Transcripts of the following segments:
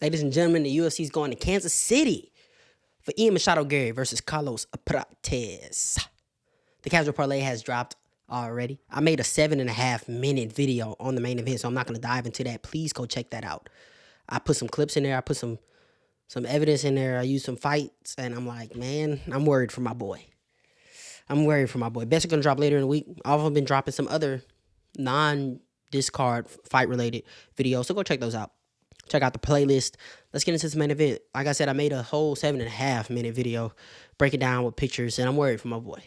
Ladies and gentlemen, the UFC is going to Kansas City for Ian Machado Gary versus Carlos Prates. The casual parlay has dropped already. I made a 7.5-minute video on the main event, so I'm not going to dive into that. Please go check that out. I put some clips in there. I put some evidence in there. I used some fights, and I'm like, man, I'm worried for my boy. Bets are going to drop later in the week. I've also been dropping some other non-discard fight-related videos, so go check those out. Check out the playlist. Let's get into this main event. Like I said, I made a whole 7.5-minute video breaking down with pictures, and I'm worried for my boy.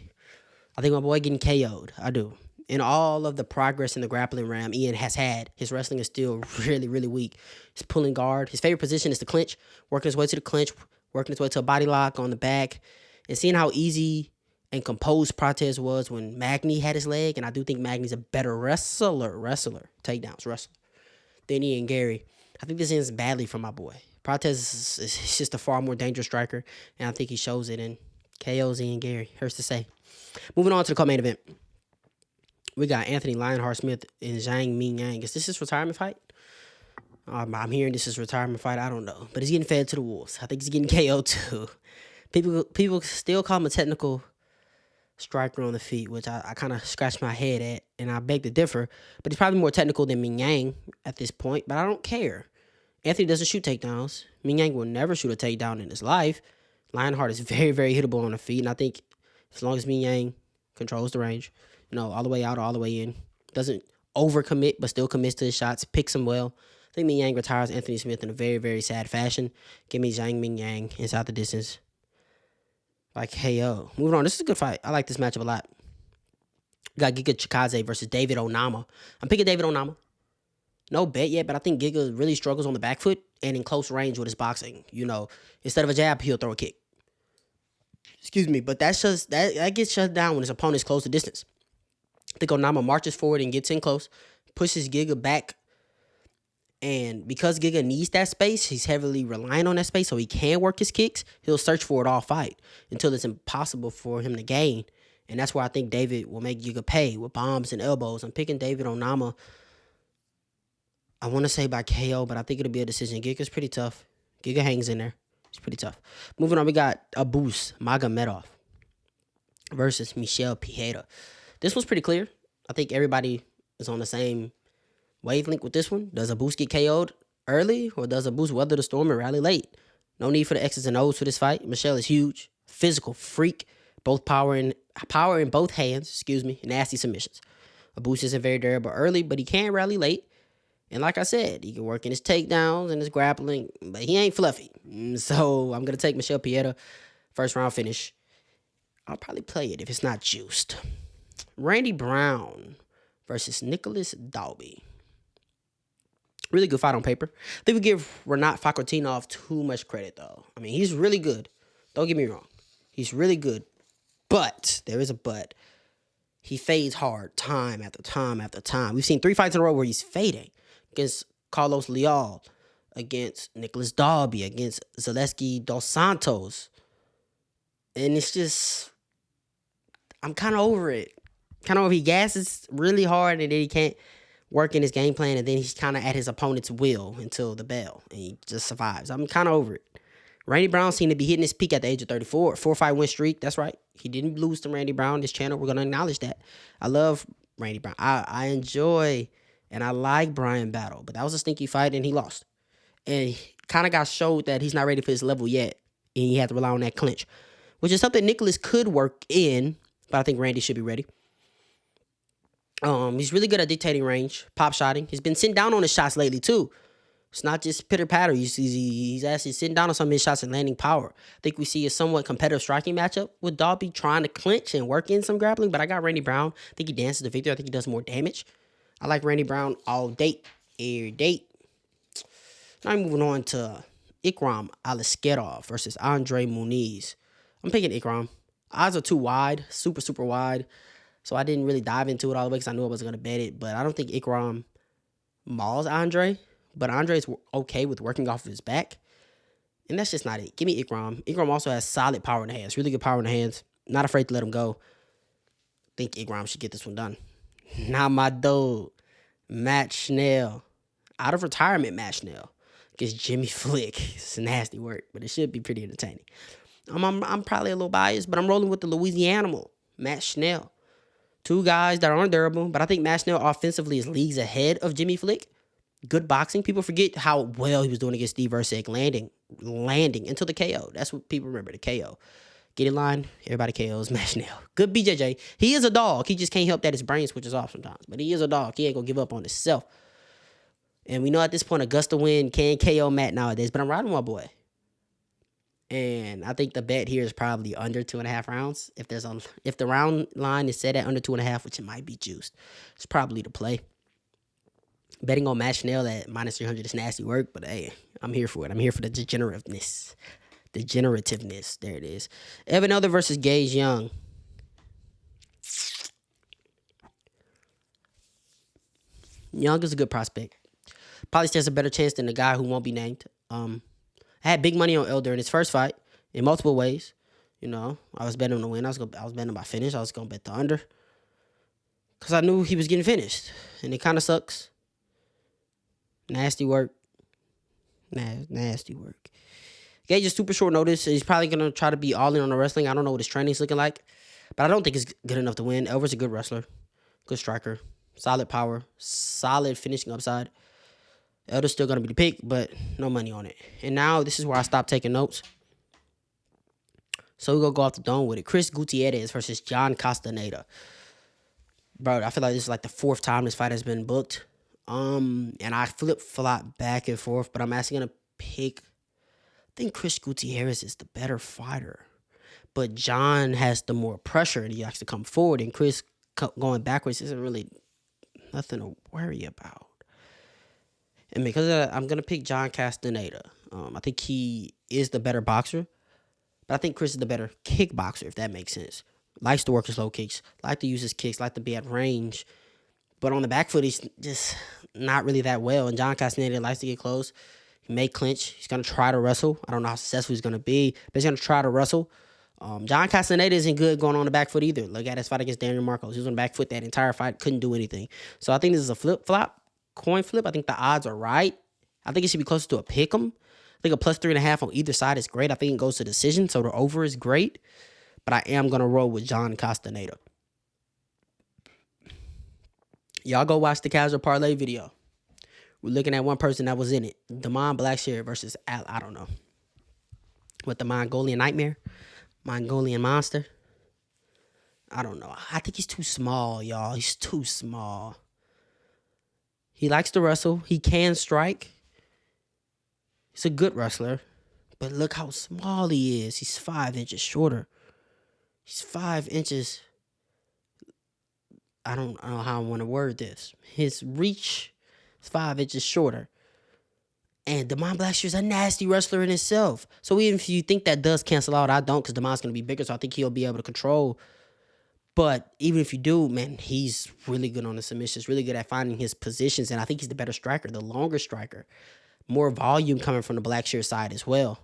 I think my boy getting KO'd. I do. In all of the progress in the grappling realm Ian has had, his wrestling is still really, really weak. He's pulling guard. His favorite position is the clinch, working his way to the clinch, working his way to a body lock on the back, and seeing how easy and composed Prates was when Magny had his leg, and I do think Magny's a better takedowns wrestler, than Ian Gary. I think this ends badly for my boy. Prates is just a far more dangerous striker, and I think he shows it, and KOs Ian Gary. Hurts to say. Moving on to the co-main event. We got Anthony Lionheart-Smith and Zhang Mingyang. Is this his retirement fight? I'm hearing this is retirement fight. I don't know. But he's getting fed to the wolves. I think he's getting KO'd too. People still call him a technical striker on the feet, which I kind of scratch my head at, and I beg to differ. But he's probably more technical than Mingyang at this point, but I don't care. Anthony doesn't shoot takedowns. Mingyang will never shoot a takedown in his life. Lionheart is very, very hittable on the feet, and I think as long as Mingyang controls the range, all the way out, all the way in, doesn't overcommit but still commits to his shots, picks them well, I think Mingyang retires Anthony Smith in a very, very sad fashion. Give me Zhang Mingyang inside the distance by KO. Moving on, this is a good fight. I like this matchup a lot. We got Giga Chikadze versus David Onama. I'm picking David Onama. No bet yet, but I think Giga really struggles on the back foot and in close range with his boxing. Instead of a jab, he'll throw a kick. Excuse me, but that gets shut down when his opponent's close to distance. I think Onama marches forward and gets in close, pushes Giga back, and because Giga needs that space, he's heavily relying on that space so he can work his kicks. He'll search for it all fight until it's impossible for him to gain, and that's where I think David will make Giga pay with bombs and elbows. I'm picking David Onama. I want to say by KO, but I think it'll be a decision. Giga's pretty tough. Giga hangs in there. It's pretty tough. Moving on, we got Abus Magomedov versus Michel Pereira. This one's pretty clear. I think everybody is on the same wavelength with this one. Does Abus get KO'd early, or does Abus weather the storm and rally late? No need for the X's and O's for this fight. Michel is huge, physical freak, both power in both hands. Nasty submissions. Abus isn't very durable early, but he can rally late. And like I said, he can work in his takedowns and his grappling, but he ain't fluffy. So I'm going to take Michel Pereira, first round finish. I'll probably play it if it's not juiced. Randy Brown versus Nicholas Dalby. Really good fight on paper. I think we give Renat Fakhretdinov too much credit, though. I mean, he's really good. Don't get me wrong. He's really good. But, there is a but. He fades hard time after time after time. We've seen 3 fights in a row where he's fading. Against Carlos Leal, against Nicholas Dalby, against Zaleski Dos Santos. And it's just, I'm kind of over it. He gasses really hard and then he can't work in his game plan, and then he's kind of at his opponent's will until the bell, and he just survives. I'm kind of over it. Randy Brown seemed to be hitting his peak at the age of 34. 4-fight win streak, that's right. He didn't lose to Randy Brown. This channel, we're going to acknowledge that. I love Randy Brown. I enjoy and I like Brian Battle, but that was a stinky fight, and he lost. And he kind of got showed that he's not ready for his level yet, and he had to rely on that clinch, which is something Nicholas could work in, but I think Randy should be ready. He's really good at dictating range, pop shotting. He's been sitting down on his shots lately, too. It's not just pitter-patter. He's actually sitting down on some of his shots and landing power. I think we see a somewhat competitive striking matchup with Dalby trying to clinch and work in some grappling, but I got Randy Brown. I think he dances to victory. I think he does more damage. I like Randy Brown all day, every day. Now I'm moving on to Ikram Aliskerov versus Andre Muniz. I'm picking Ikram. Odds are too wide, super, super wide. So I didn't really dive into it all the way because I knew I wasn't going to bet it. But I don't think Ikram mauls Andre. But Andre's okay with working off of his back. And that's just not it. Give me Ikram. Ikram also has solid power in the hands. Really good power in the hands. Not afraid to let him go. Think Ikram should get this one done. Now my dude, Matt Schnell. Out of retirement, Matt Schnell. against Jimmy Flick. It's nasty work, but it should be pretty entertaining. I'm probably a little biased, but I'm rolling with the Louisiana, Matt Schnell. Two guys that aren't durable, but I think Matt Schnell offensively is leagues ahead of Jimmy Flick. Good boxing. People forget how well he was doing against Steve Erceg, landing until the KO. That's what people remember, the KO. Get in line, everybody KOs Matt Schnell. Good BJJ. He is a dog. He just can't help that his brain switches off sometimes. But he is a dog. He ain't going to give up on himself. And we know at this point, Augusta Win can KO Matt nowadays. But I'm riding my boy. And I think the bet here is probably under 2.5 rounds. If the round line is set at under 2.5, which it might be juiced, it's probably the play. Betting on Matt Schnell at minus 300 is nasty work, but hey, I'm here for it. I'm here for the degenerativeness. There it is. Evan Elder versus Gage Young. Young is a good prospect. Probably stands a better chance than the guy who won't be named. I had big money on Elder in his first fight in multiple ways. You know, I was betting on the win. I was betting on my finish. I was going to bet the under because I knew he was getting finished, and it kind of sucks. Nasty work. Nasty work. Gage is super short notice. He's probably going to try to be all in on the wrestling. I don't know what his training's looking like, but I don't think it's good enough to win. Elver's a good wrestler, good striker, solid power, solid finishing upside. Elder's still going to be the pick, but no money on it. And now this is where I stopped taking notes. So we're going to go off the dome with it. Chris Gutierrez versus John Castaneda. Bro, I feel like this is like the 4th time this fight has been booked. And I flip-flop back and forth, but I'm actually going to pick. I think Chris Gutierrez is the better fighter. But John has the more pressure, and he likes to come forward. And Chris going backwards isn't really nothing to worry about. And because of that, I'm going to pick John Castaneda. I think he is the better boxer. But I think Chris is the better kickboxer, if that makes sense. Likes to work his low kicks. Like to use his kicks. Like to be at range. But on the back foot, he's just not really that well. And John Castaneda likes to get close. He may clinch. He's going to try to wrestle. I don't know how successful he's going to be, but he's going to try to wrestle. John Castaneda isn't good going on the back foot either. Look at his fight against Daniel Marcos. He was on the back foot that entire fight. Couldn't do anything. So I think this is a flip-flop, coin flip. I think the odds are right. I think it should be closer to a pick 'em. I think a plus 3.5 on either side is great. I think it goes to decision, so the over is great. But I am going to roll with John Castaneda. Y'all go watch the casual parlay video. We're looking at one person that was in it. Damon Blackshear versus I don't know. What, the Mongolian Nightmare? Mongolian Monster? I don't know. I think he's too small, y'all. He's too small. He likes to wrestle. He can strike. He's a good wrestler. But look how small he is. He's 5 inches shorter. He's 5 inches. I don't know how I want to word this. His reach is 5 inches shorter. And Damon Blackshear is a nasty wrestler in himself. So even if you think that does cancel out, I don't, because Damon's going to be bigger, so I think he'll be able to control. But even if you do, man, he's really good on the submissions, really good at finding his positions, and I think he's the better striker, the longer striker. More volume coming from the Blackshear side as well.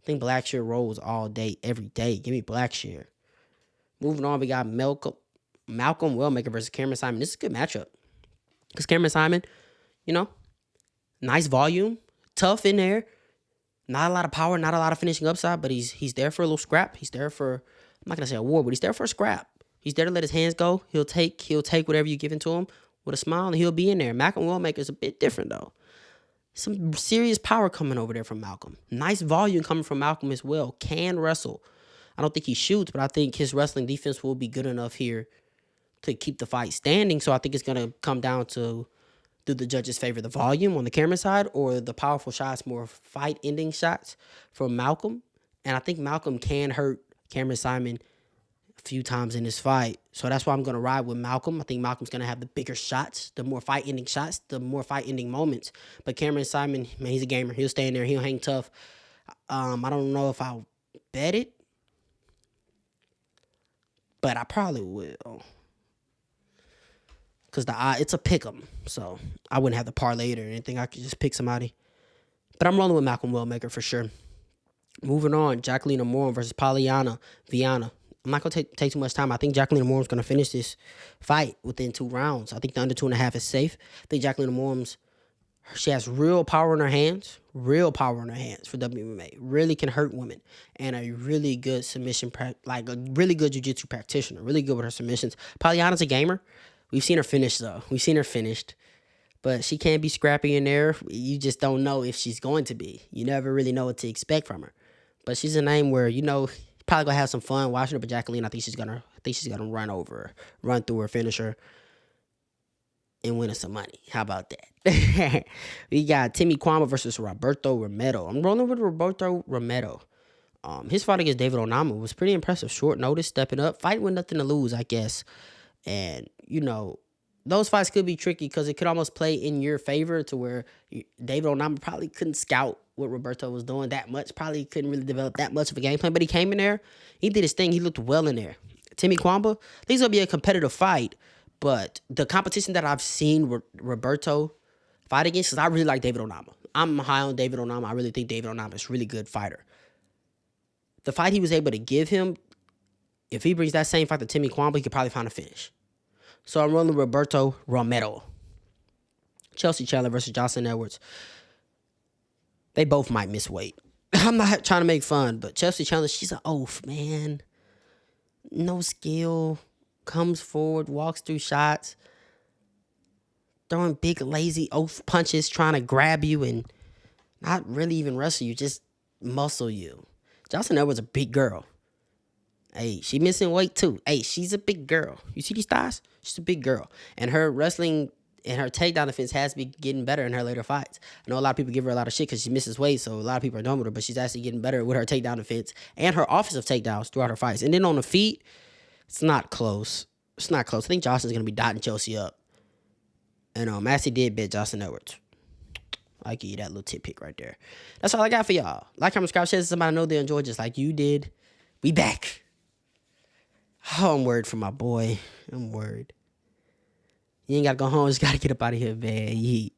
I think Blackshear rolls all day, every day. Give me Blackshear. Moving on, we got Malcolm Wellmaker versus Cameron Simon. This is a good matchup. Because Cameron Simon, you know, nice volume, tough in there. Not a lot of power, not a lot of finishing upside, but he's there for a little scrap. He's there for, I'm not going to say a war, but he's there for a scrap. He's there to let his hands go. He'll take whatever you give into him with a smile, and he'll be in there. Malcolm Wellmaker is a bit different, though. Some serious power coming over there from Malcolm. Nice volume coming from Malcolm as well. Can wrestle. I don't think he shoots, but I think his wrestling defense will be good enough here to keep the fight standing. So I think it's going to come down to, do the judges favor the volume on the camera side or the powerful shots, more fight-ending shots from Malcolm? And I think Malcolm can hurt Cameron Simon a few times in this fight. So that's why I'm going to ride with Malcolm. I think Malcolm's going to have the bigger shots, the more fight-ending shots, the more fight-ending moments. But Cameron Simon, man, he's a gamer. He'll stay in there. He'll hang tough. I don't know if I'll bet it, but I probably will. Because it's a pick 'em. So I wouldn't have to parlay it or anything. I could just pick somebody. But I'm rolling with Malcolm Wellmaker for sure. Moving on, Jacqueline Moore versus Polyana Viana. I'm not going to take too much time. I think Jacqueline Moore is going to finish this fight within 2 rounds. I think the under 2.5 is safe. I think Jacqueline Moore She has real power in her hands. Real power in her hands for WMA. Really can hurt women. And a really good submission, like a really good jiu-jitsu practitioner. Really good with her submissions. Polyana's a gamer. We've seen her finish, though. We've seen her finished. But she can be scrappy in there. You just don't know if she's going to be. You never really know what to expect from her. But she's a name where, you're probably gonna have some fun watching her. But Jacqueline, I think she's gonna run over her, run through her, finish her, and win us some money. How about that? We got Timmy Kwama versus Roberto Romero. I'm rolling with Roberto Romero. His fight against David Onama was pretty impressive. Short notice, stepping up, fight with nothing to lose, I guess. And those fights could be tricky because it could almost play in your favor to where David Onama probably couldn't scout what Roberto was doing that much. Probably couldn't really develop that much of a game plan. But he came in there, he did his thing. He looked well in there. Timmy Kwamba, I think it's gonna be a competitive fight. But the competition that I've seen Roberto fight against, because I really like David Onama. I'm high on David Onama. I really think David Onama is a really good fighter. The fight he was able to give him, if he brings that same fight to Timmy Kwamba, he could probably find a finish. So I'm rolling Roberto Romero. Chelsea Chandler versus Jocelyn Edwards. They both might miss weight. I'm not trying to make fun, but Chelsea Chandler, she's an oaf, man. No skill. Comes forward, walks through shots, throwing big, lazy oaf punches, trying to grab you and not really even wrestle you, just muscle you. Jocelyn Edwards a big girl. Hey, she missing weight too. Hey, she's a big girl. You see these thighs? She's a big girl. And her wrestling and her takedown defense has been getting better in her later fights. I know a lot of people give her a lot of shit because she misses weight, so a lot of people are done with her, but she's actually getting better with her takedown defense and her offensive takedowns throughout her fights. And then on the feet, it's not close. It's not close. I think Johnson's going to be dotting Chelsea up. And Massey did bet Jocelyn Edwards. I'll give you that little tip pick right there. That's all I got for y'all. Like, comment, subscribe, share to somebody I know they enjoy just like you did. We back. Oh, I'm worried for my boy. I'm worried. You ain't got to go home. Just got to get up out of here, man. Yeet.